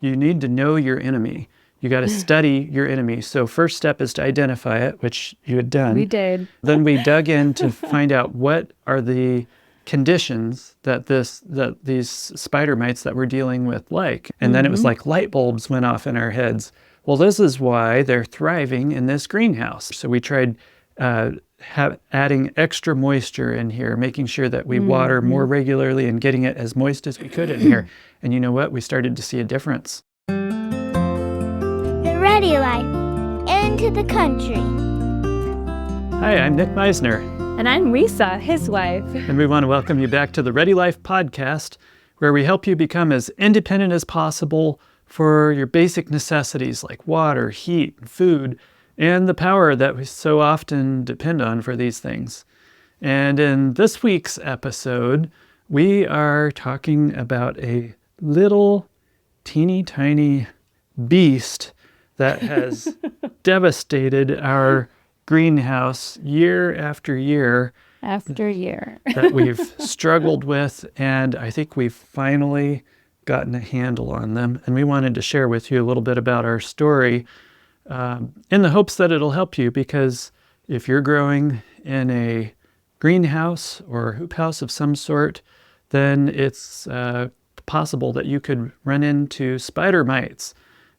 You need to know your enemy. You got to study your enemy. So first step is to identify it, which you had done. We did. Then we dug in to find out what are the conditions that these spider mites that we're dealing with like. And then it was like light bulbs went off in our heads. Well, this is why they're thriving in this greenhouse. So we tried adding extra moisture in here, making sure that we water more regularly and getting it as moist as we could in here. And you know what? We started to see a difference. The Ready Life, into the country. Hi, I'm Nick Meisner. And I'm Lisa, his wife. And we want to welcome you back to the Ready Life podcast, where we help you become as independent as possible for your basic necessities like water, heat, food, and the power that we so often depend on for these things. And in this week's episode, we are talking about a little teeny tiny beast that has devastated our greenhouse year after year. After year. That we've struggled with, and I think we've finally gotten a handle on them. And we wanted to share with you a little bit about our story in the hopes that it'll help you, because if you're growing in a greenhouse or hoop house of some sort, then it's possible that you could run into spider mites,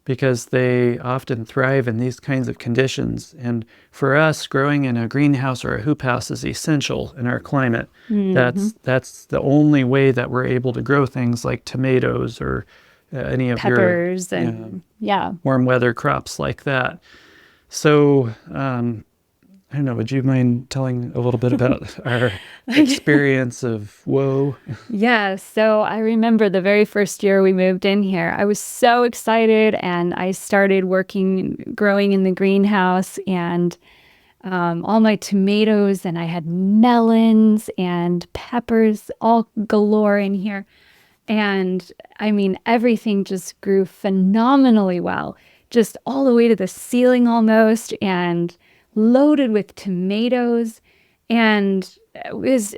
because they often thrive in these kinds of conditions. And for us, growing in a greenhouse or a hoop house is essential in our climate. That's the only way that we're able to grow things like tomatoes or any of peppers your and warm weather crops like that. So I don't know, would you mind telling a little bit about our experience of woe? Yeah, so I remember the very first year we moved in here, I was so excited, and I started growing in the greenhouse, and all my tomatoes, and I had melons and peppers all galore in here. And I mean, everything just grew phenomenally well, just all the way to the ceiling almost, and loaded with tomatoes, and it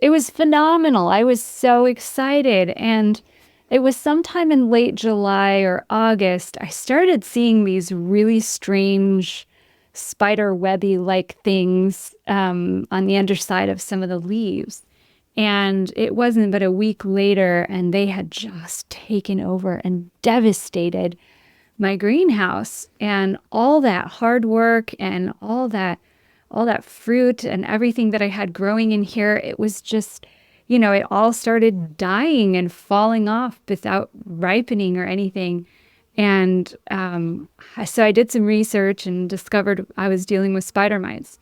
was phenomenal. I was so excited, and it was sometime in late July or August, I started seeing these really strange spider webby-like things on the underside of some of the leaves. And it wasn't but a week later, and they had just taken over and devastated my greenhouse. And all that hard work and all that fruit and everything that I had growing in here, it was just, it all started dying and falling off without ripening or anything. And so I did some research and discovered I was dealing with spider mites.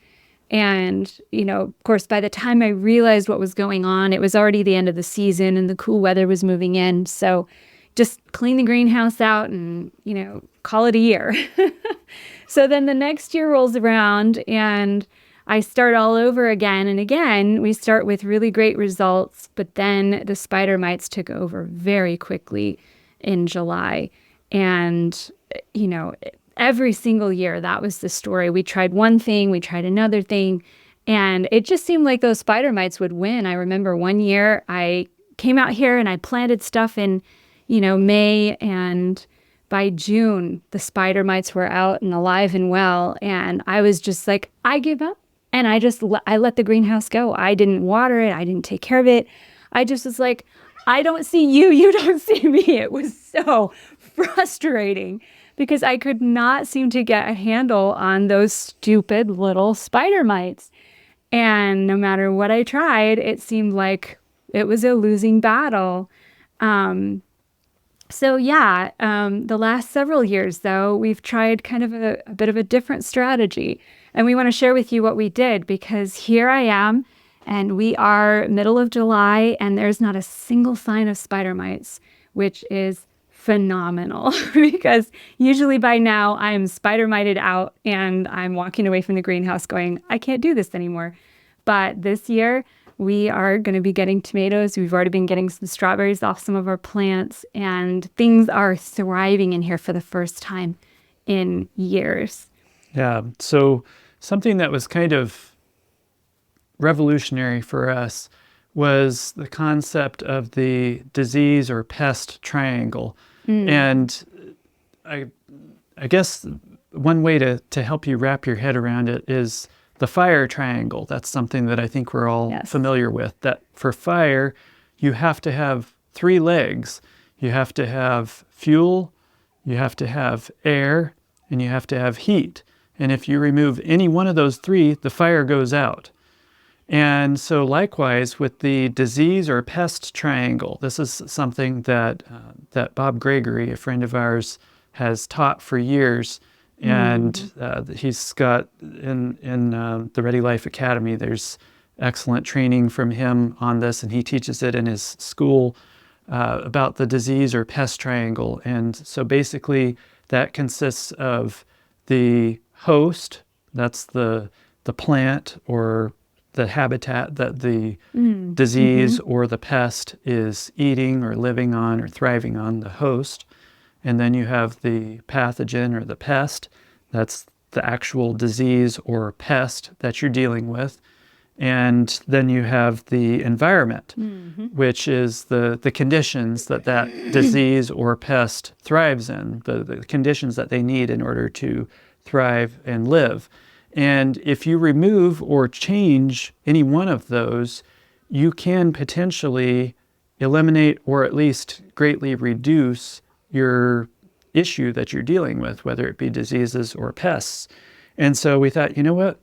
And, of course, by the time I realized what was going on, it was already the end of the season and the cool weather was moving in. So just clean the greenhouse out and, call it a year. So then the next year rolls around, and I start all over again. And again, we start with really great results, but then the spider mites took over very quickly in July. And, every single year, that was the story. We tried one thing, we tried another thing, and it just seemed like those spider mites would win. I remember one year I came out here and I planted stuff in, May, and by June, the spider mites were out and alive and well, and I was just like, I give up, and I let the greenhouse go. I didn't water it. I didn't take care of it. I just was like, I don't see you. You don't see me. It was so frustrating, because I could not seem to get a handle on those stupid little spider mites. And no matter what I tried, it seemed like it was a losing battle. The last several years, though, we've tried kind of a bit of a different strategy. And we want to share with you what we did, because here I am, and we are middle of July, and there's not a single sign of spider mites, which is phenomenal, because usually by now I am spider mited out and I'm walking away from the greenhouse going, I can't do this anymore. But this year we are going to be getting tomatoes. We've already been getting some strawberries off some of our plants, and things are thriving in here for the first time in years. Yeah. So something that was kind of revolutionary for us was the concept of the disease or pest triangle. And I guess one way to help you wrap your head around it is the fire triangle. That's something that I think we're all familiar with. That for fire, you have to have 3 legs. You have to have fuel, you have to have air, and you have to have heat. And if you remove any one of those 3, the fire goes out. And so likewise with the disease or pest triangle, this is something that that Bob Gregory, a friend of ours, has taught for years. And he's got in the Ready Life Academy, there's excellent training from him on this, and he teaches it in his school about the disease or pest triangle. And so basically that consists of the host, that's the plant or the habitat that the disease or the pest is eating or living on or thriving on, the host. And then you have the pathogen or the pest, that's the actual disease or pest that you're dealing with. And then you have the environment, which is the conditions that disease or pest thrives in, the conditions that they need in order to thrive and live. And if you remove or change any one of those, you can potentially eliminate or at least greatly reduce your issue that you're dealing with, whether it be diseases or pests. And so we thought, you know what?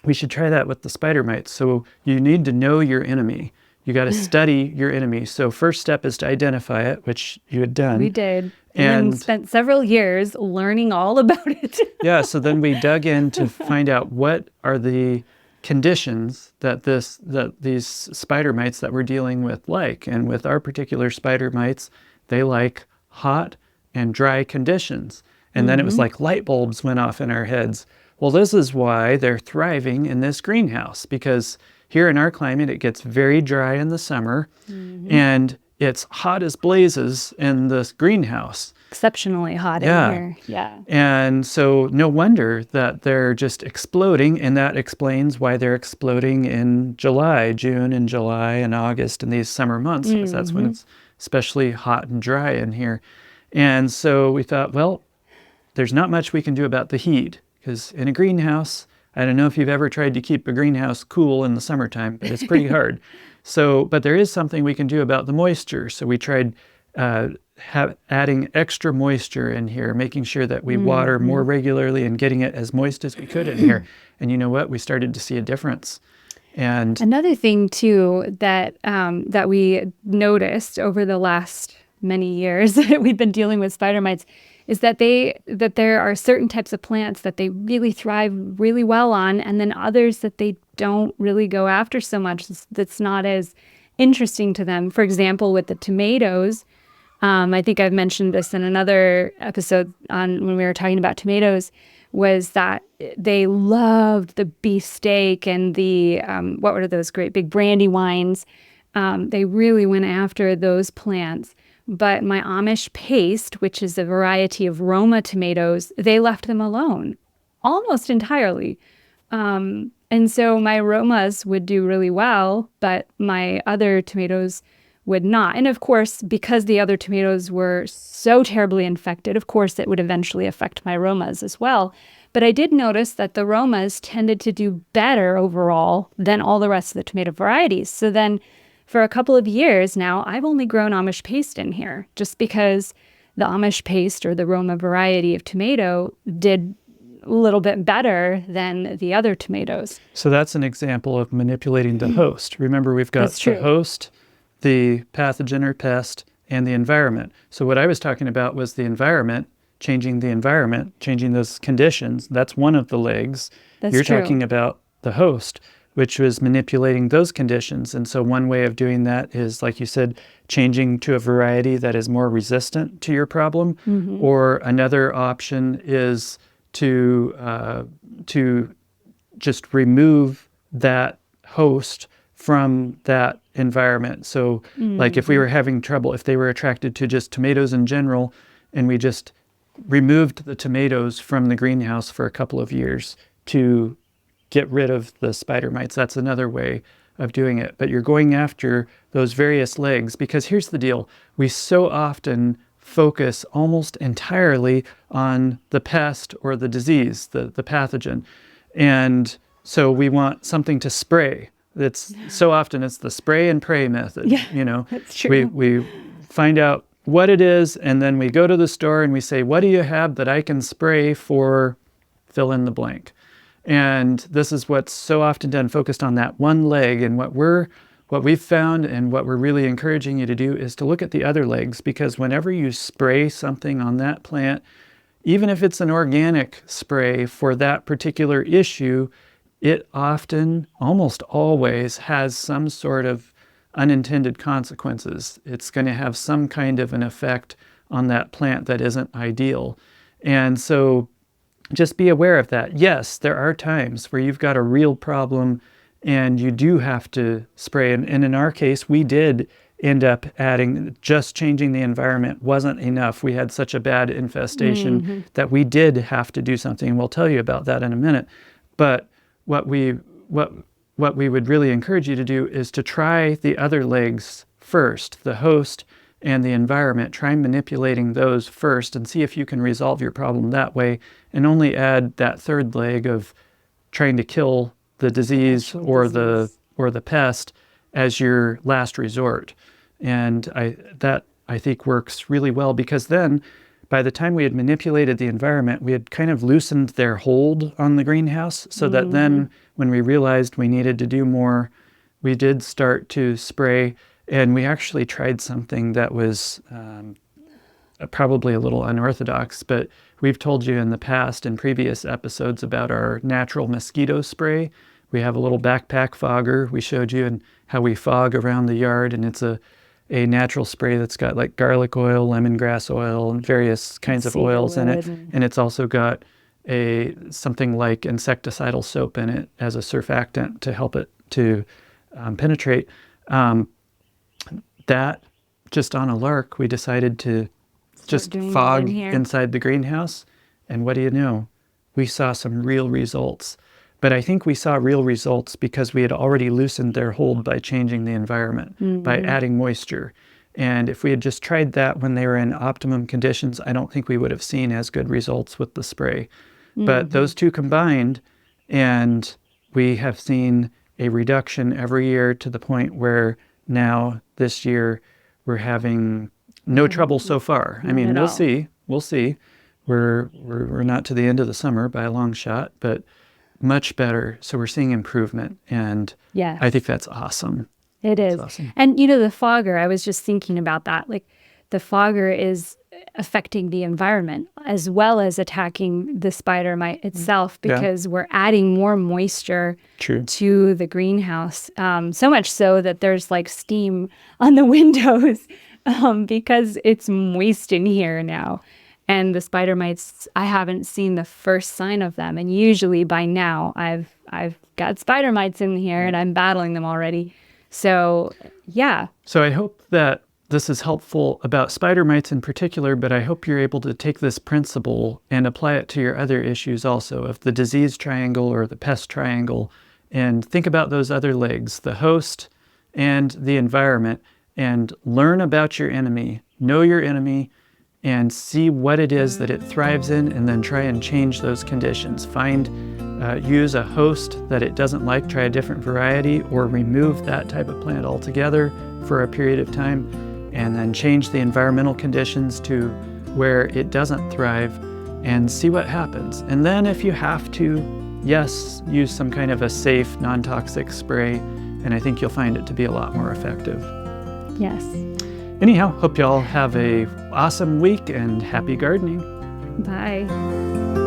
We should try that with the spider mites. So you need to know your enemy. You got to study your enemy. So first step is to identify it, which you had done. We did. And then spent several years learning all about it. Yeah, so then we dug in to find out what are the conditions that these spider mites that we're dealing with like. And with our particular spider mites, they like hot and dry conditions. And then it was like light bulbs went off in our heads. Well, this is why they're thriving in this greenhouse, because here in our climate, it gets very dry in the summer and it's hot as blazes in this greenhouse. Exceptionally hot in here. Yeah. And so no wonder that they're just exploding, and that explains why they're exploding in June and July and August in these summer months, because that's when it's especially hot and dry in here. And so we thought, well, there's not much we can do about the heat, because in a greenhouse, I don't know if you've ever tried to keep a greenhouse cool in the summertime, but it's pretty hard. So, but there is something we can do about the moisture. So we tried adding extra moisture in here, making sure that we water more regularly and getting it as moist as we could in here. And you know what? We started to see a difference. And another thing too that that we noticed over the last many years that we've been dealing with spider mites is that there are certain types of plants that they really thrive really well on, and then others that they don't really go after so much. That's not as interesting to them. For example, with the tomatoes, I think I've mentioned this in another episode on when we were talking about tomatoes, was that they loved the beefsteak and the what were those great big brandywines. They really went after those plants. But my Amish paste, which is a variety of Roma tomatoes, they left them alone almost entirely. And so my Romas would do really well, but my other tomatoes would not. And of course, because the other tomatoes were so terribly infected, of course, it would eventually affect my Romas as well. But I did notice that the Romas tended to do better overall than all the rest of the tomato varieties. So then for a couple of years now, I've only grown Amish paste in here just because the Amish paste or the Roma variety of tomato did a little bit better than the other tomatoes. So that's an example of manipulating the host. Remember, we've got the host, the pathogen or pest, and the environment. So what I was talking about was the environment, changing those conditions. That's one of the legs. You're talking about the host, which was manipulating those conditions. And so one way of doing that is, like you said, changing to a variety that is more resistant to your problem. Or another option is to just remove that host from that environment. So like if we were having trouble, if they were attracted to just tomatoes in general, and we just removed the tomatoes from the greenhouse for a couple of years to get rid of the spider mites. That's another way of doing it. But you're going after those various legs, because here's the deal. We so often focus almost entirely on the pest or the disease, the pathogen. And so we want something to spray. It's so often it's the spray and pray method. Yeah, that's true. We find out what it is, and then we go to the store and we say, what do you have that I can spray for fill in the blank? And this is what's so often done, focused on that one leg. And what we've found and what we're really encouraging you to do is to look at the other legs, because whenever you spray something on that plant, even if it's an organic spray for that particular issue, it often, almost always, has some sort of unintended consequences. It's going to have some kind of an effect on that plant that isn't ideal. And so just be aware of that. Yes, there are times where you've got a real problem and you do have to spray. And in our case, we did end up adding, just changing the environment wasn't enough. We had such a bad infestation that we did have to do something. And we'll tell you about that in a minute. But what we would really encourage you to do is to try the other legs first, the host and the environment. Try manipulating those first and see if you can resolve your problem that way, and only add that third leg of trying to kill the disease or the pest as your last resort. And I think works really well, because then by the time we had manipulated the environment, we had kind of loosened their hold on the greenhouse, so that then when we realized we needed to do more, we did start to spray. And we actually tried something that was probably a little unorthodox, but we've told you in the past, in previous episodes, about our natural mosquito spray. We have a little backpack fogger. We showed you and how we fog around the yard, and it's a natural spray that's got like garlic oil, lemongrass oil, and various kinds of oils in it. And it's also got something like insecticidal soap in it as a surfactant to help it to penetrate. That, just on a lark, we decided to just fog inside the greenhouse. And what do you know? We saw some real results. But I think we saw real results because we had already loosened their hold by changing the environment, by adding moisture. And if we had just tried that when they were in optimum conditions, I don't think we would have seen as good results with the spray. But those two combined, and we have seen a reduction every year to the point where now this year we're having no trouble so far. I mean, we'll see. We're not to the end of the summer by a long shot, but much better. So we're seeing improvement, and I think that's awesome. It is. Awesome. And the fogger, I was just thinking about that. Like, the fogger is affecting the environment as well as attacking the spider mite itself, because we're adding more moisture to the greenhouse. So much so that there's like steam on the windows because it's moist in here now. And the spider mites, I haven't seen the first sign of them. And usually by now I've got spider mites in here and I'm battling them already. So, yeah. So I hope that this is helpful about spider mites in particular, but I hope you're able to take this principle and apply it to your other issues also, of the disease triangle or the pest triangle, and think about those other legs, the host and the environment, and learn about your enemy, know your enemy, and see what it is that it thrives in, and then try and change those conditions. Use a host that it doesn't like, try a different variety, or remove that type of plant altogether for a period of time, and then change the environmental conditions to where it doesn't thrive, and see what happens. And then if you have to, yes, use some kind of a safe, non-toxic spray, and I think you'll find it to be a lot more effective. Yes. Anyhow, hope y'all have a awesome week and happy gardening. Bye.